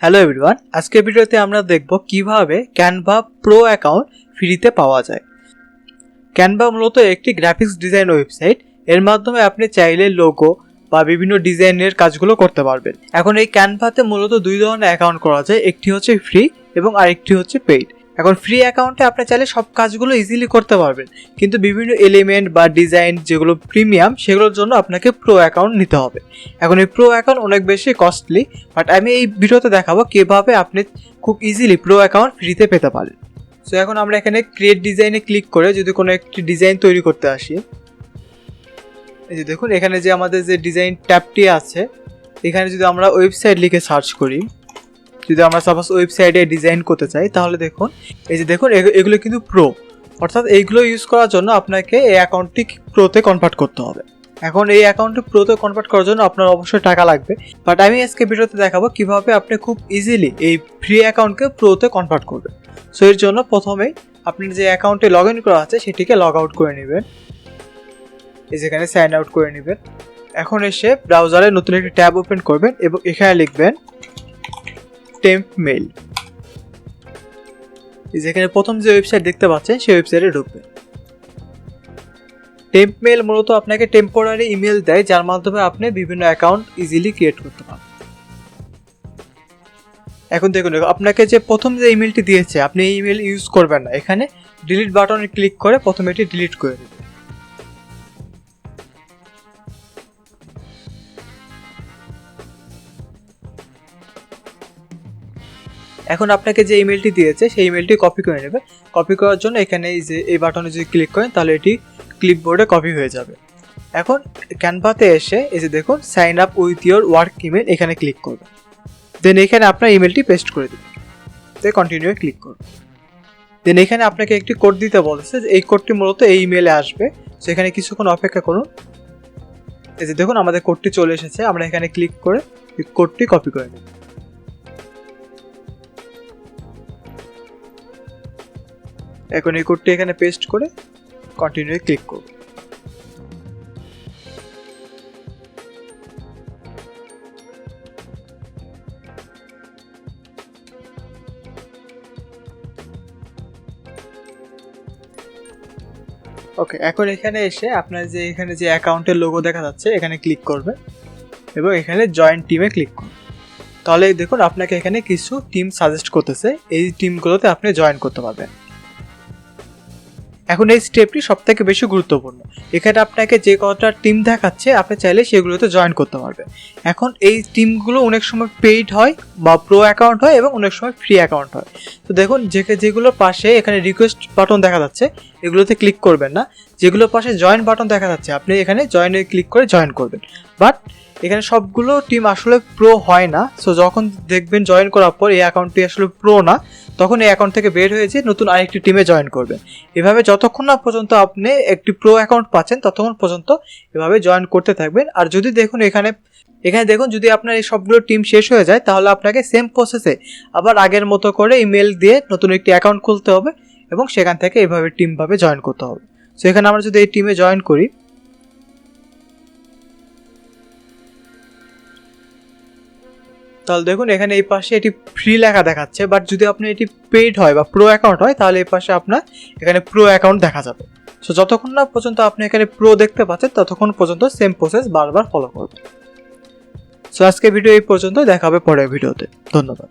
Hello everyone, আজকের ভিডিওতে আমরা দেখব কিভাবে ক্যানভা প্রো অ্যাকাউন্ট ফ্রিতে পাওয়া যায়। ক্যানভা মূলত একটি গ্রাফিক্স ডিজাইন ওয়েবসাইট। এর মাধ্যমে আপনি চাইলে লোগো বা বিভিন্ন ডিজাইনের কাজগুলো করতে পারবেন। এখন এই ক্যানভাতে মূলত দুই ধরনের অ্যাকাউন্ট করা যায়, একটি হচ্ছে ফ্রি এবং আরেকটি হচ্ছে পেইড। এখন ফ্রি অ্যাকাউন্টে আপনি চাইলে সব কাজগুলো ইজিলি করতে পারবেন, কিন্তু বিভিন্ন এলিমেন্ট বা ডিজাইন যেগুলো প্রিমিয়াম সেগুলোর জন্য আপনাকে প্রো অ্যাকাউন্ট নিতে হবে। এখন এই প্রো অ্যাকাউন্ট অনেক বেশি কস্টলি, বাট আমি এই ভিডিওতে দেখাবো কিভাবে আপনি খুব ইজিলি প্রো অ্যাকাউন্ট ফ্রিতে পেতে পারেন। সো এখন আমরা এখানে ক্রিয়েট ডিজাইনে ক্লিক করে যদি কোনো একটি ডিজাইন তৈরি করতে আসি, এই যে দেখুন এখানে যে আমাদের যে ডিজাইন ট্যাবটি আছে, এখানে যদি আমরা ওয়েবসাইট লিখে সার্চ করি, যদি আমরা সাপোজ ওয়েবসাইটে ডিজাইন করতে চাই, তাহলে দেখুন এই যে দেখুন এগুলো কিন্তু প্রো, অর্থাৎ এইগুলো ইউজ করার জন্য আপনাকে এই অ্যাকাউন্টটি প্রোতে কনভার্ট করতে হবে। এখন এই অ্যাকাউন্টটি প্রোতে কনভার্ট করার জন্য আপনার অবশ্যই টাকা লাগবে, বাট আমি আজকে ভিডিওতে দেখাবো কিভাবে আপনি খুব ইজিলি এই ফ্রি অ্যাকাউন্টকে প্রোতে কনভার্ট করবেন। সো এর জন্য প্রথমেই আপনি যে অ্যাকাউন্টে লগ ইন করা আছে সেটিকে লগ আউট করে নেবেন, এই যেখানে সাইন আউট করে নেবেন। এখন এসে ব্রাউজারে নতুন একটি ট্যাব ওপেন করবেন এবং এখানে লিখবেন টেম্প মেইল। যেখানে প্রথম যে ওয়েবসাইট দেখতে পাচ্ছেন সেই ওয়েবসাইটে ঢুকবেন। টেম্প মেইল মূলত আপনাকে টেম্পোরারি ইমেল দেয়, যার মাধ্যমে আপনি বিভিন্ন অ্যাকাউন্ট ইজিলি ক্রিয়েট করতে পারেন। এখন দেখুন আপনাকে যে প্রথম যে ইমেলটি দিয়েছে আপনি এই ইমেল ইউজ করবেন না, এখানে ডিলিট বাটনে ক্লিক করে প্রথমে এটি ডিলিট করে দেবেন। এখন আপনাকে যে ইমেলটি দিয়েছে সেই ইমেলটি কপি করে নেবে। কপি করার জন্য এখানে এই যে এই বাটনে যদি ক্লিক করেন তাহলে এটি ক্লিপবোর্ডে কপি হয়ে যাবে। এখন ক্যানভাতে এসে এই যে দেখুন sign up with your work email, এখানে ক্লিক করবেন। দেন এখানে আপনার ইমেলটি পেস্ট করে দেবেন, দেন কন্টিনিউ ক্লিক করুন। দেন এখানে আপনাকে একটি কোড দিতে বলেছে, এই কোডটি মূলত এই ইমেলে আসবে। সেখানে কিছুক্ষণ অপেক্ষা করুন। এই যে দেখুন আমাদের কোডটি চলে এসেছে, আমরা এখানে ক্লিক করে এই কোডটি কপি করে নেব। এখন এই কোডটি এখানে পেস্ট করে কন্টিনিউ ক্লিক করব। ওকে, এখন এখানে এসে আপনার যে এখানে যে অ্যাকাউন্টের লোগো দেখা যাচ্ছে এখানে ক্লিক করবে এবং এখানে জয়েন টিমে ক্লিক করবে। তাহলে দেখুন আপনাকে এখানে কিছু টিম সাজেস্ট করতেছে, এই টিমগুলোতে আপনি জয়েন করতে পারবেন। এখন এই স্টেপটি সবথেকে বেশি গুরুত্বপূর্ণ। এখানে আপনাকে যে কটা টিম দেখাচ্ছে আপনি চাইলে সেগুলোতে জয়েন করতে পারবেন। এখন এই টিমগুলো অনেক সময় পেইড হয় বা প্রো অ্যাকাউন্ট হয় এবং অনেক সময় ফ্রি অ্যাকাউন্ট হয়। তো দেখুন যেগুলোর পাশে এখানে রিকোয়েস্ট বাটন দেখা যাচ্ছে এগুলোতে ক্লিক করবেন না, যেগুলোর পাশে জয়েন বাটন দেখা যাচ্ছে আপনি এখানে জয়েনে ক্লিক করে জয়েন করবেন। বাট এখানে সবগুলো টিম আসলে প্রো হয় না। সো যখন দেখবেন জয়েন করার পর এই অ্যাকাউন্টটি আসলে প্রো না, তখন এই অ্যাকাউন্ট থেকে বের হয়ে যেয়ে নতুন আরেকটি টিমে জয়েন করবেন। এভাবে যতক্ষণ না পর্যন্ত আপনি একটি প্রো অ্যাকাউন্ট পাচ্ছেন ততক্ষণ পর্যন্ত এভাবে জয়েন করতে থাকবেন। আর যদি দেখুন এখানে দেখুন যদি আপনার এই সবগুলো টিম শেষ হয়ে যায় তাহলে আপনাকে সেম প্রসেসে আবার আগের মতো করে ইমেল দিয়ে নতুন একটি অ্যাকাউন্ট খুলতে হবে এবং সেখান থেকে এভাবে টিমভাবে জয়েন করতে হবে। সো এখানে আমরা যদি এই টিমে জয়েন করি, তাহলে দেখুন এখানে এই পাশে এটি ফ্রি লেখা দেখাচ্ছে, বাট যদি আপনি এটি পেইড হয় বা প্রো অ্যাকাউন্ট হয় তাহলে এই পাশে আপনার এখানে প্রো অ্যাকাউন্ট দেখা যাবে। সো যতক্ষণ না পর্যন্ত আপনি এখানে প্রো দেখতে পাচ্ছেন ততক্ষণ পর্যন্ত সেম প্রসেস বারবার ফলো করবেন। সো আজকে ভিডিও এই পর্যন্ত, দেখা হবে পরের ভিডিওতে। ধন্যবাদ।